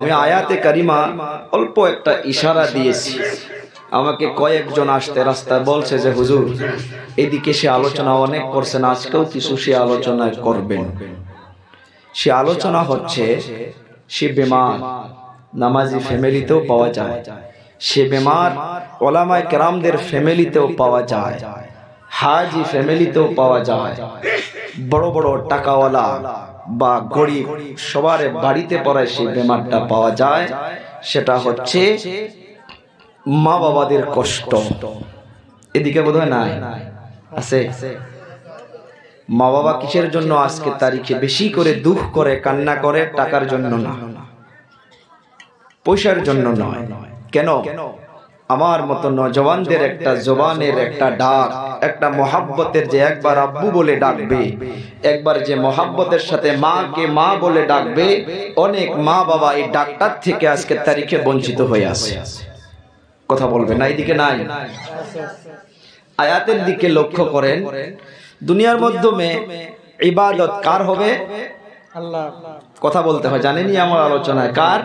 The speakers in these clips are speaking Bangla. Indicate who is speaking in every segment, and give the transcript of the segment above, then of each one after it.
Speaker 1: আমি আয়াতে কারিমা অল্প একটা ইশারা দিয়েছি, আমাকে কয়েকজন আসতে রাস্তায় বলছে যে হুজুর এদিকে সে আলোচনা অনেক করছেন, আজকেও কিছু সে আলোচনা করবেন। সে আলোচনা হচ্ছে সে বেমার, নামাজি ফ্যামিলিতেও পাওয়া যায়, সে বেমার ওলামায়ে কেরামদের ফ্যামিলিতেও পাওয়া যায়, হাজি ফ্যামিলিতেও পাওয়া যায়, বড় বড় টাকাওয়ালা বা গরিব সবার বাড়িতে পড়ে সেই বেমারটা পাওয়া যায়। সেটা হচ্ছে মা বাবাদের কষ্ট। এদিকে বোধহয় নাই, আছে? মা বাবা কিসের জন্য আজকে তারিখে বেশি করে দুঃখ করে, কান্না করে? টাকার জন্য না, পয়সার জন্য নয়। কেন? আমার মতো নওজওয়ানদের একটা জবানের একটা ডাক, একটা মহাব্বতের, যে একবার আব্বু বলে ডাকবে, একবার যে মহাব্বতের সাথে মাকে মা বলে ডাকবে, অনেক মা বাবা এই ডাকটার থেকে আজকের তারিখে বঞ্চিত হয়ে আছে। কথা বলবে না? এইদিকে নাই? আয়াতের দিকে লক্ষ্য করেন। দুনিয়ার মাধ্যমে ইবাদত কার হবে?
Speaker 2: আল্লাহ।
Speaker 1: কথা বলতে হয়, জানেনই আমার আলোচনায়, কার?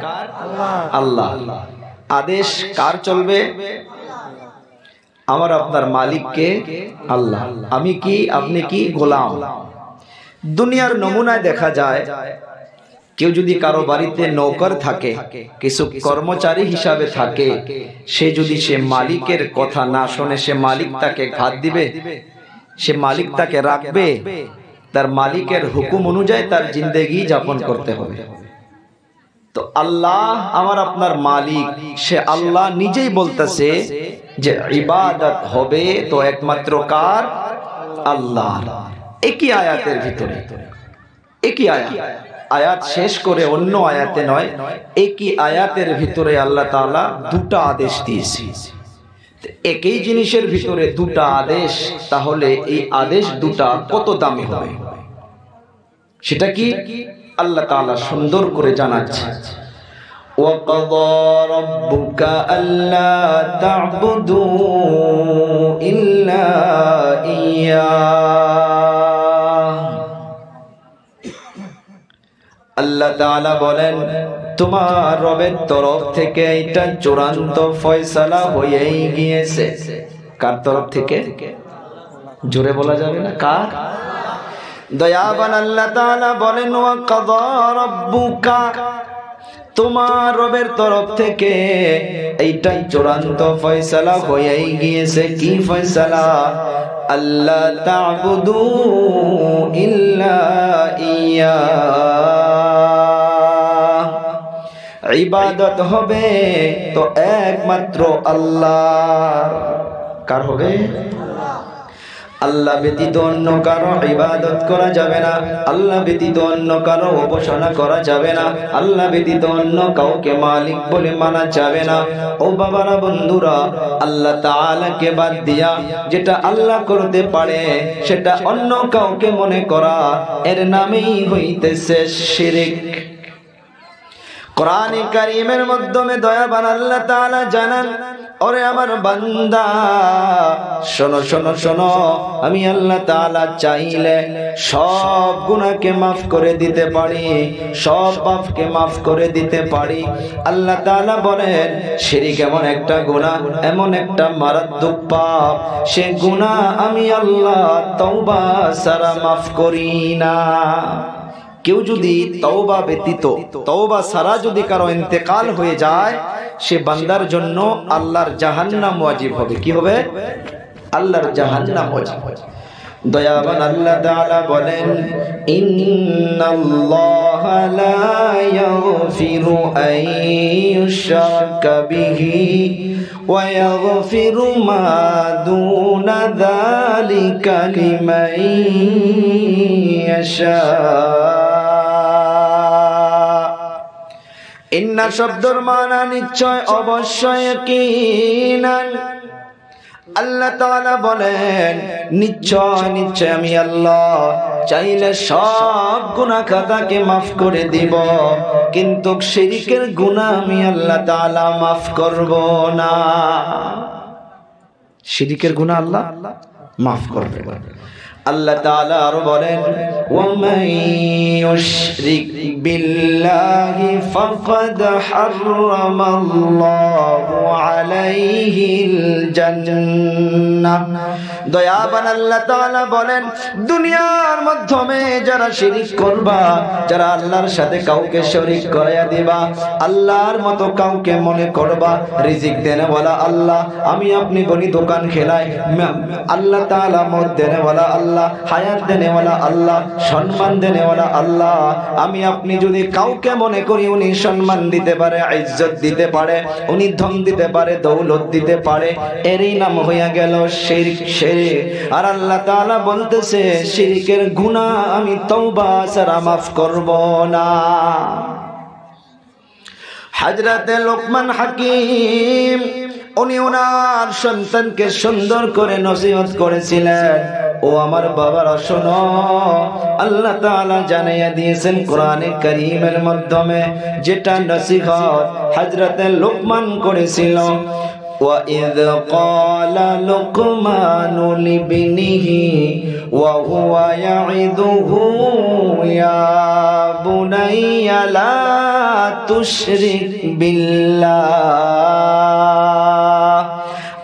Speaker 1: আল্লাহ। আদেশ কার চলবে? আমার আপনার মালিককে? আল্লাহ। আমি কি, আপনি কি? গোলাম। দুনিয়ার নমুনায় দেখা যায়, কেউ যদি কারো বাড়িতে নৌকর থাকে, কিছু কর্মচারী হিসাবে থাকে, সে যদি সে মালিকের কথা না শোনে, সে মালিক তাকে ঘাত দিবে? সে মালিক তাকে রাখবে? তার মালিকের হুকুম অনুযায়ী তার জিন্দেগি যাপন করতে হবে। তো আল্লাহ আমার আপনার মালিক, সে আল্লাহ নিজেই বলতেছে যে ইবাদত হবে তো একমাত্র কার? আল্লাহ। একই আয়াতের ভিতরে, একই আয়াত শেষ করে অন্য আয়াতে নয়, একই আয়াতের ভিতরে আল্লাহ তাআলা দুটা আদেশ দিয়েছে। একই জিনিসের ভিতরে দুটা আদেশ, তাহলে এই আদেশ দুটা কত দামি হবে সেটা কি আল্লাহ তাআলা সুন্দর করে জানাচ্ছে। وَقَضَى رَبُّكَ أَلَّا تَعْبُدُوا إِلَّا إِيَّاهُ। আল্লাহ তাআলা বলেন, তোমার রবের তরফ থেকে এটা চূড়ান্ত ফয়সালা হয়েই গিয়েছে। কার তরফ থেকে? জোরে বলা যাবে না, কার? দয়াবান আল্লাহ তাআলা বলেন, ওয়াকাযা রাব্বুকা, তোমার রবের তরফ থেকে এইটাই চূড়ান্ত ফয়সালা হয়েই গিয়েছে। কি ফয়সালা? আল্লা তা'বুদু ইল্লা ইয়া, ইবাদত হবে তো একমাত্র আল্লাহ। কার হবে? আল্লাহ ব্যতীত অন্য কারো ইবাদত করা যাবে না, আল্লাহ ব্যতীত অন্য কারো উপাসনা করা যাবে না, আল্লাহ ব্যতীত অন্য কাউকে মালিক বলে মানা যাবে না। ও বাবারা, বন্ধুরা, আল্লাহ তাআলাকে বাদ দিয়া যেটা আল্লাহ করতে পারে সেটা অন্য কাউকে মনে করা, এর নামেই হইতেছে শিরক। কোরআনে কারীমের মাধ্যমে দয়াবান আল্লাহ তাআলা জানান, ওরে আমার বান্দা, শোনো শোনো শোনো, আমি আল্লাহ তাআলা চাইলে সব গুনাহকে মাফ করে দিতে পারি, সব পাপকে মাফ করে দিতে পারি। আল্লাহ তাআলা বলেন, শিরক এমন একটা গুনাহ, এমন একটা মারাত্মক পাপ, সে গুনাহ আমি আল্লাহ তওবা ছাড়া মাফ করি না। কেউ যদি তওবা ব্যতীত, তওবা ছাড়া যদি কারো ইন্তেকাল হয়ে যায়, সে বান্দার জন্য আল্লাহর জাহান্নাম ওয়াজিব হবে। কি হবে? আল্লাহর জাহান্নাম ওয়াজিব। দয়াবান আল্লাহ তাআলা বলেন, ইন্নাল্লাহা লা ইয়াগফিরু আন ইউশরাকা বিহি ওয়া ইয়াগফিরু মা দুনা যালিকা লিমান ইয়াশা। ইন্না শব্দের মানা নিশ্চয়, অবশ্যই, ইয়াকিনান। আল্লাহ তাআলা বলেন, নিশ্চয় নিশ্চয় আমি আল্লাহ চাইলে সব গুনাহ খাতাকে মাফ করে দিব, কিন্তু শিরকের গুনাহ আমি আল্লাহ তাআলা মাফ করব না। শিরকের গুনাহ আল্লাহ মাফ করবে না। আল্লাহ তাআলা আরো বলেন ওয়ামান ইউশরিক বিল্লাহি ফাকাদ হারামাল্লাহু আলাইহিল জান্নাহ। দয়াবান আল্লাহ তাআলা বলেন দুনিয়ার মাধ্যমে যারা শিরক করবা, যারা আল্লাহর সাথে কাউকে শরীক করাইয়া দিবা, আল্লাহর মতো কাউকে মনে করবা, রিজিক দেনেওয়ালা আল্লাহ, আমি আপনি বলি দোকান খেলাই আল্লাহ তাআলা, মত দেনেওয়ালা আল্লাহ, হায়াত দেনেওয়ালা আল্লাহ, সম্মান দেনেওয়ালা আল্লাহ। আমি আপনি যদি কাউকে মনে করি উনি সম্মান দিতে পারে, ইজ্জত দিতে পারে, উনি ধন দিতে পারে, দৌলত দিতে পারে, এরই নাম হইয়া গেল শিরক। আর আল্লাহ তাআলা বলতেছে শিরকের গুনাহ আমি তওবা ছাড়া মাফ করব না। হযরতে লোকমান হাকিম উনি ওনার সন্তানকে সুন্দর করে নসিহত করেছিলেন, ও আমার বাবারা শোনো, আল্লাহ তাআলা জানাইয়া দিয়েছেন কোরআনে কারীমের মাধ্যমে, যেটা নসিহত হযরতে লোকমান করেছিল। وَإِذْ قَالَ لُقْمَانُ لِابْنِهِ وَهُوَ يَعِظُهُ يَا بُنَيَّ لَا تُشْرِكْ بِاللَّهِ।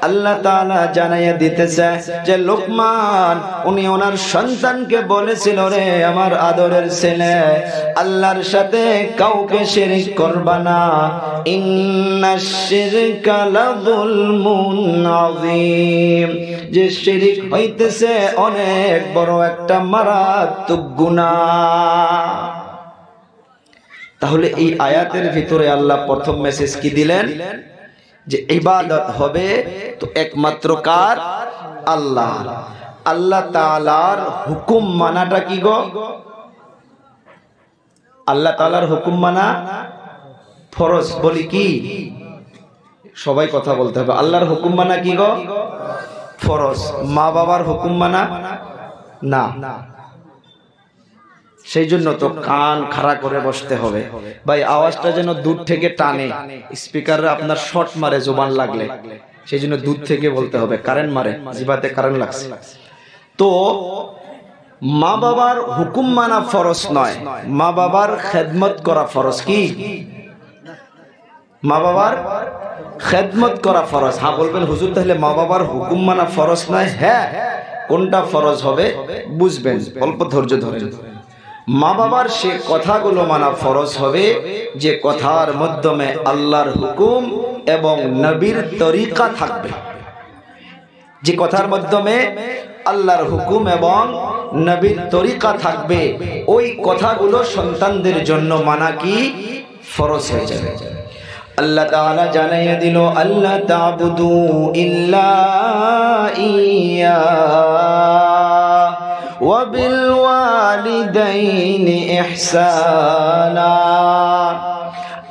Speaker 1: আল্লাহ তাআলা জানাইয়া দিতেছে যে লোকমান উনি ওনার সন্তানকে বলেছিল, রে আমার আদরের ছেলে, আল্লাহর সাথে কাউকে শিরক করবা না, ইন্নাশ শিরকা লাযুলমুন আযীম, যে শিরক হইতেছে অনেক বড় একটা মারাত্মক গুনাহ। তাহলে এই আয়াতের ভিতরে আল্লাহ প্রথম মেসেজ কি দিলেন? যে ইবাদত হবে তো একমাত্র কার? আল্লাহ। আল্লাহ তাআলার হুকুম মানাটা কি গো? আল্লাহ তাআলার হুকুম মানা ফরজ। বলি কি? সবাই কথা বলতে হবে। আল্লাহর হুকুম মানা কি গো? ফরজ। মা বাবার হুকুম মানা না। সেই জন্য তো কান খাড়া করে বসতে হবে ভাই, আওয়াজটা যেন দূর থেকে টানে, স্পিকারে আপনার শর্ট মারে জবান লাগলে, সেই জন্য দূর থেকে বলতে হবে, কারেন্ট মারে, জিবাতে কারেন্ট লাগছে। তো মা বাবার হুকুম মানা ফরজ নয়, মা বাবার খেদমত করা ফরজ। কি? মা বাবার খেদমত করা ফরজ। হ্যাঁ বলবেন হুজুর তাহলে মা বাবার হুকুম মানা ফরজ নয়? হ্যাঁ, কোনটা ফরজ হবে বুঝবেন, অল্প ধৈর্য ধরেন। মা বাবার সে কথাগুলো মানা ফরজ হবে যে কথার মাধ্যমে আল্লাহর হুকুম এবং নবীর তরিকা থাকবে। যে কথার মাধ্যমে আল্লাহর হুকুম এবং নবীর তরিকা থাকবে, ওই কথাগুলো সন্তানদের জন্য মানা কি ফরজ হয়ে যাবে। আল্লাহ তাআলা জানাইয়া দিল, আল্লাহ তা'বুদু ইল্লা ইয়্যা ওয়া বিল ওয়ালিদাইনি ইহসানা।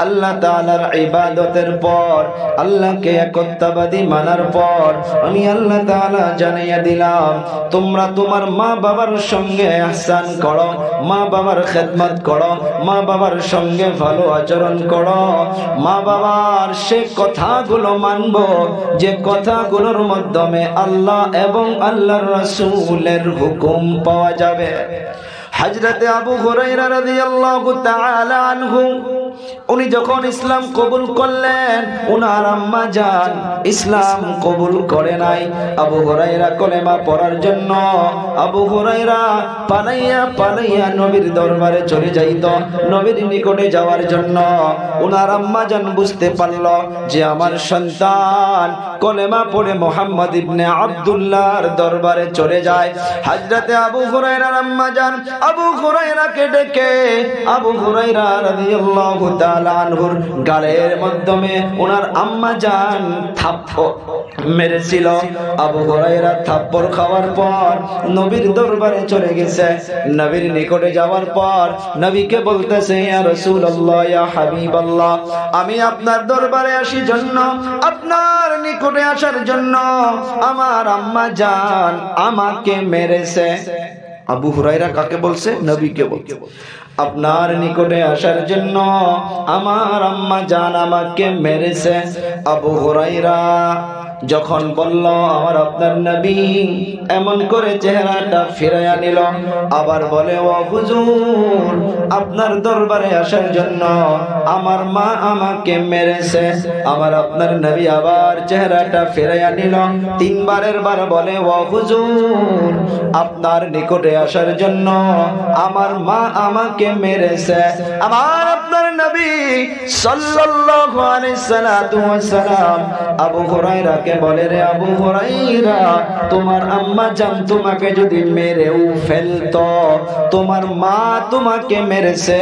Speaker 1: আল্লাহ তাআলার ইবাদতের পর, আল্লাহকে একত্ববাদী মানার পর আমি আল্লাহ তাআলা জানাইয়া দিলাম তোমরা তোমার মা বাবার সঙ্গে ইহসান করো, মা বাবার খেদমত করো, মা বাবার সঙ্গে ভালো আচরণ করো, মা বাবার সে কথাগুলো মানবো যে কথাগুলোর মাধ্যমে আল্লাহ এবং আল্লাহর রাসূলের হুকুম পাওয়া যাবে। হযরতে আবু হুরায়রা রাদিয়াল্লাহু তাআলা আনহু উনি যখন ইসলাম কবুল করলেন, ওনার আম্মা জান ইসলাম কবুল করে নাই। আবু হুরায়রা কলেমা পড়ার জন্য আবু হুরায়রা পালাইয়া পালাইয়া নবীর দরবারে চলে যাইত। নবীর নিকটে যাওয়ার জন্য ওনার আম্মা জান বুঝতে পারল যে আমার সন্তান কলেমা পড়ে মুহাম্মদ ইবনে আব্দুল্লাহর দরবারে চলে যায়। হযরতে আবু হুরায়রার আম্মা জান আবু হুরায়রাকে ডেকে আবু হুরায়রা রাদিয়াল্লাহু তাআলা আনহুর গালের মাধ্যমে ওনার আম্মা জান থাপ্পড় মেরেছিল। আবু হুরায়রা থাপ্পড় খাওয়ার পর নবীর দরবারে চলে গেছে। নবীর নিকটে যাওয়ার পর নবীকে বলতেছে, ইয়া রাসূলুল্লাহ, ইয়া হাবিবাল্লাহ, আমি আপনার দরবারে আসি জন্য, আপনার নিকটে আসার জন্য আমার আম্মা জান আমাকে মেরেছে। আবু হুরায়রা কাকে বলছে? নবীকে বলছে। আপনার নিকটে আসার জন্য আমার আম্মা জান আমাকে মেরেছে। আবু হুরায়রা যখন বলল আমার আপনার নবী, এমন করে চেহারাটা ফিরাইয়া নিল। আবার বলে, ও হুজুর, আপনার দরবারে আসার জন্য আমার মা আমাকে মেরেছে। আমার আপনার নবী আবার চেহারাটা ফিরাইয়া নিল। তিনবারের বার বলে, ও হুজুর, আপনার নিকটে আসার জন্য আমার মা আমাকে মেরেছে। আমার আপনার নবী সাল্লাল্লাহু আলাইহি সাল্লাম আবু হুরায়রাকে বলে, রে আবু হুরায়রা, তোমার আম্মা জান তোমাকে যদি মেরেও ফেলতো, তোমার মা তোমাকে মেরেছে,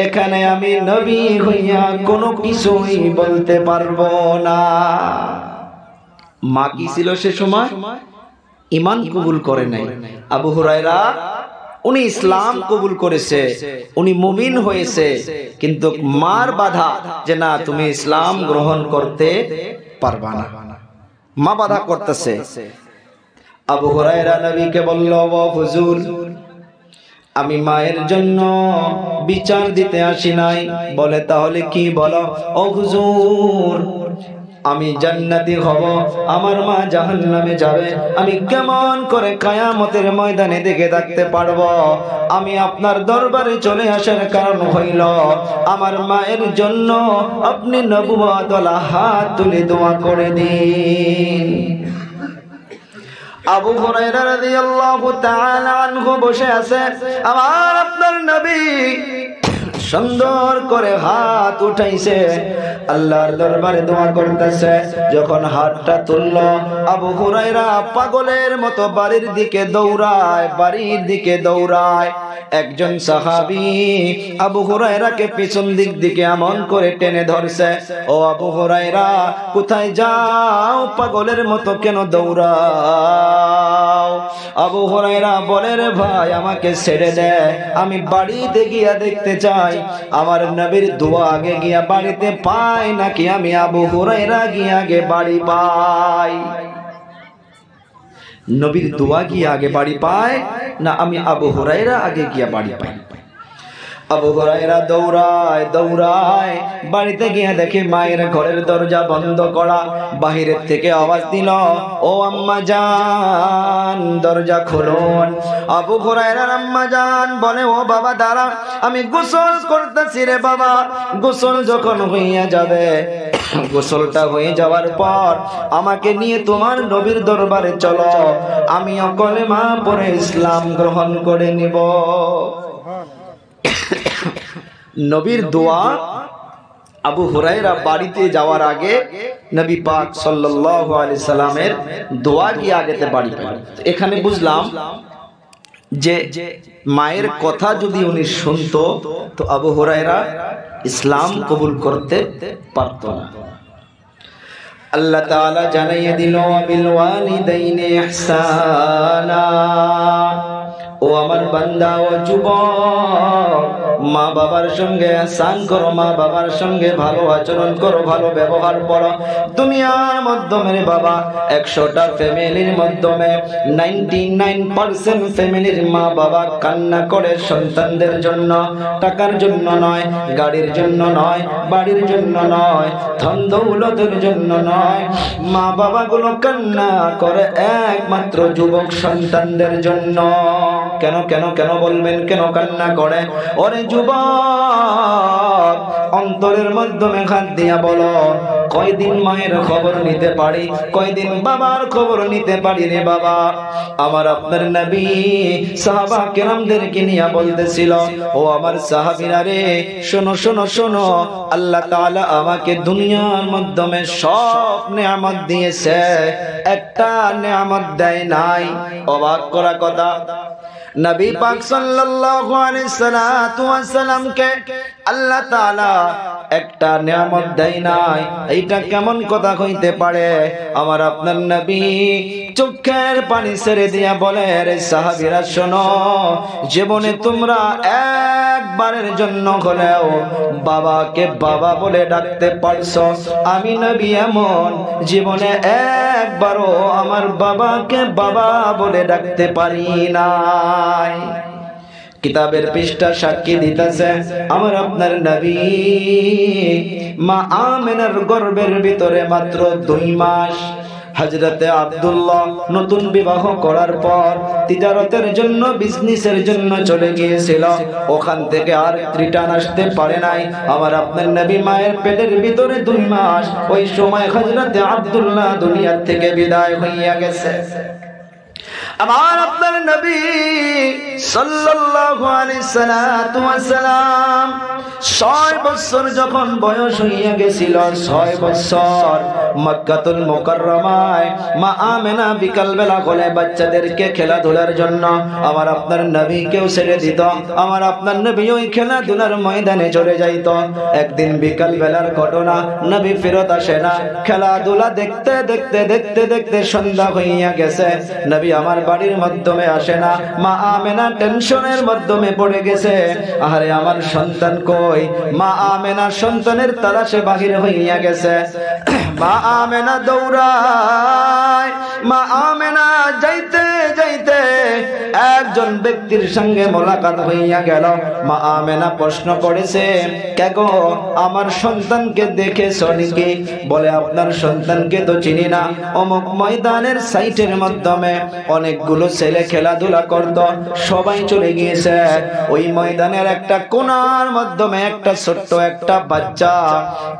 Speaker 1: এখানে আমি নবী হইয়া কোনো কিছুই বলতে পারবো না। মা কি ছিল সে সময়? ঈমান কবুল করে নাই। আবু হুরায়রা উনি ইসলাম কবুল করেছে, উনি মুমিন হয়েছে, কিন্তু মার বাধা যে না তুমি ইসলাম গ্রহণ করতে পারবা না, মা বাধা করতেছে। আবু হুরায়রা নবীকে বলল, ও হুজুর, আমি মায়ের জন্য বিচার দিতে আসি নাই। বলে, তাহলে কি বলো? ও হুজুর, আমি জান্নাতি হব, আমার মা জাহান্নামে যাবে, আমি কেমন করে কিয়ামতের ময়দানে দেখে থাকতে পারবো? আমি আপনার দরবারে চলে আসার কারণ হইল আমার মায়ের জন্য আপনি নবুয়ত ওয়ালা হাত তুলে দোয়া করে দিন। আবু হুরায়রা রাদিয়াল্লাহু তাআলা আনহু বসে আছে, আমার আপনার নবী সুন্দর করে হাত উঠাইছে, আল্লাহর দরবারে দোয়া করতেছে। যখন হাতটা তুলল, আবু হুরায়রা পাগলের মতো বাড়ির দিকে দৌড়ায়, বাড়ির দিকে দৌড়ায়। একজন সাহাবী আবু হুরায়রাকে পিছন দিক দিকে এমন করে টেনে ধরছে, ও আবু হুরায়রা, কোথায় যাও? পাগলের মতো কেন দৌড়াও? আবু হুরায়রা বলে, রে ভাই, আমাকে ছেড়ে দে, আমি বাড়িতে গিয়া দেখতে চাই আমার নবীর দোয়া আগে গিয়া বাড়িতে পাই নাকি আমি আবু হুরায়রা গিয়া আগে বাড়ি পাই। নবীর দোয়া গিয়া আগে বাড়ি পায় না আমি আবু হুরায়রা আগে গিয়া বাড়ি পাই? আবু হুরায়রা দৌড়ায় দৌড়ায় বাড়িতে গিয়া দেখে মায়ের ঘরের দরজা বন্ধ করা। বাহিরের থেকে আওয়াজ দিল, ও আম্মা জান, দরজা খুলুন। আবু হুরায়রার আম্মা জান বলে, ও বাবা দাঁড়া, আমি গোসল করতেছি রে বাবা। গোসল যখন হইয়া যাবে, গোসলটা হয়ে যাওয়ার পর আমাকে নিয়ে তোমার নবীর দরবারে চলো, আমিও কলেমা পড়ে ইসলাম গ্রহণ করে নিব। নবীর দোয়া আবু হুরায়রা বাড়িতে যাওয়ার আগে নবী পাক সাল্লাল্লাহু আলাইহি সাল্লামের দোয়া কি আগেতে বাড়ি পায়। এখানে বুঝলাম যে মায়ের কথা যদি উনি শুনতো তো আবু হুরায়রা ইসলাম কবুল করতে পারত না। আল্লাহ তাআলা জানাইয়া দিল, বিল ওয়ালিদাইনি ইহসানা। ও আমার বান্দা, ও যুবক, মা বাবার সঙ্গে ihsan করো, মা বাবার সঙ্গে ভালো আচরণ করো, ভালো ব্যবহার করো। দুনিয়ার মাধ্যমে বাবা 100টা ফ্যামিলির মাধ্যমে 99% ফ্যামিলির মা বাবা কান্না করে সন্তানদের জন্য, টাকার জন্য নয়, গাড়ির জন্য নয়, বাড়ির জন্য নয়, ধন দৌলতের জন্য নয়। মা বাবাগুলো কান্না করে একমাত্র যুবক সন্তানদের জন্য। কেন কেন কেন বলবেন, কেন কান্না করে? ওরে যুবক, অন্তরের মাধ্যমে হাত দিয়া বলো, কয়দিন মায়ের খবর নিতে পারি, কয়দিন বাবার খবর নিতে পারি রে বাবা? আমার আপনার নবী সাহাবা কেরামদেরকে নিয়ে বলতেছিল, ও আমার সাহাবীরা রে, শোনো শোনো শোনো, আল্লাহ তাআলা আমাকে দুনিয়ার মাধ্যমে সব নিয়ামত দিয়েছে, একটা নিয়ামত দেয় নাই। অবাক করা কথা, নবী পাক সাল্লাল্লাহু আলাইহি সাল্লামকে আল্লাহ তাআলা একটা নিয়ামত দেয় নাই। এইটা কেমন কথা হইতে পারে? আমার আপনার নবী চোখের পানি ছেড়ে দিয়া বলে, রে সাহাবীরা শোনো, জীবনে তোমরা একবারের জন্য হলেও বাবাকে বাবা বলে ডাকতে পারছো, আমি নবী এমন জীবনে একবারও আমার বাবাকে বাবা বলে ডাকতে পারি নাই। কিতাবের পৃষ্ঠা সাক্ষী দিতেছে, আমার আপনার নবী মা আমেনার গর্ভের ভিতরে মাত্র 2 মাস হযরতে আব্দুল্লাহ নতুন বিবাহ করার পর তিজারতের জন্য, বিজনেসের জন্য চলে গিয়েছিল। ওখান থেকে আর রিটার্ন আসতে পারে নাই। আমার আপনার নবী মায়ের পেটের ভিতরে 2 মাস, ওই সময় হযরতে আব্দুল্লাহ দুনিয়া থেকে বিদায় হইয়া গেছে। আমার আপনার নবী সাল্লাল্লাহু আলাইহি সাল্লাম 6 বছর যখন বয়স হইয়া গেছিল, 6 বছর মক্কাতুল মুকাররমায় মা আমেনা বিকাল বেলা কোলে বাচ্চাদেরকে খেলাধুলার জন্য আমার আপনার নবীকেও ছেড়ে দিত। আমার আপনার নবী ওই খেলাধুলার ময়দানে চলে যাইত। একদিন বিকাল বেলার ঘটনা, নবী ফেরত আসে না। খেলাধুলা দেখতে দেখতে দেখতে দেখতে সন্ধ্যা হইয়া গেছে। নবী আমার বাড়ির মাধ্যমে আসে না। মা আমেনা টেনশনের মাধ্যমে পড়ে গেছে, আরে আমার সন্তান কই? মা আমেনা সন্তানের তালাশে বাহির হইয়া গেছে। মা আমেনা দৌড়ায়। মা আমেনা যাইতে যাইতে একজন ব্যক্তির সঙ্গে মোলাকাত হইয়া গেল। মা আমেনা প্রশ্ন করেছে, কে গো, আমার সন্তানকে দেখেছ নাকি? বলে, আপনার সন্তানকে তো চিনি না। অমুক ময়দানের সাইটের মাধ্যমে অনেকগুলো ছেলে খেলাধুলা করত, সবাই চলে গিয়েছে। ওই ময়দানের একটা কোণার মাধ্যমে একটা ছোট্ট একটা বাচ্চা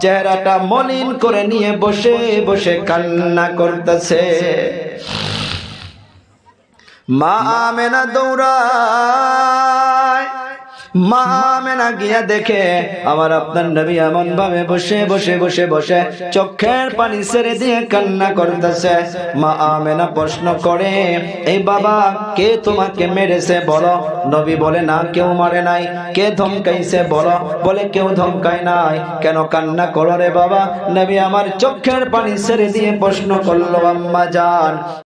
Speaker 1: চেহারাটা মলিন করে নিয়ে বসে বসে কান্না করতেছে। মা আমেনা দৌড়ায়। মা আমেনা গিয়া দেখে আমার আপনার নবী এমন ভাবে বসে বসে বসে বসে চোখের পানি ছেড়ে দিয়ে কান্না করতেছে। মা আমেনা প্রশ্ন করে, এই বাবা, কে তোমাকে মেরেছে বলো? নবী বলে, না, কেউ মারে নাই। কে ধমকাইছে বলো? বলে, কেউ ধমকায় নাই। কেন কান্না করো রে বাবা? নবী আমার চোখের পানি ছেড়ে দিয়ে প্রশ্ন করলো, আম্মা জান,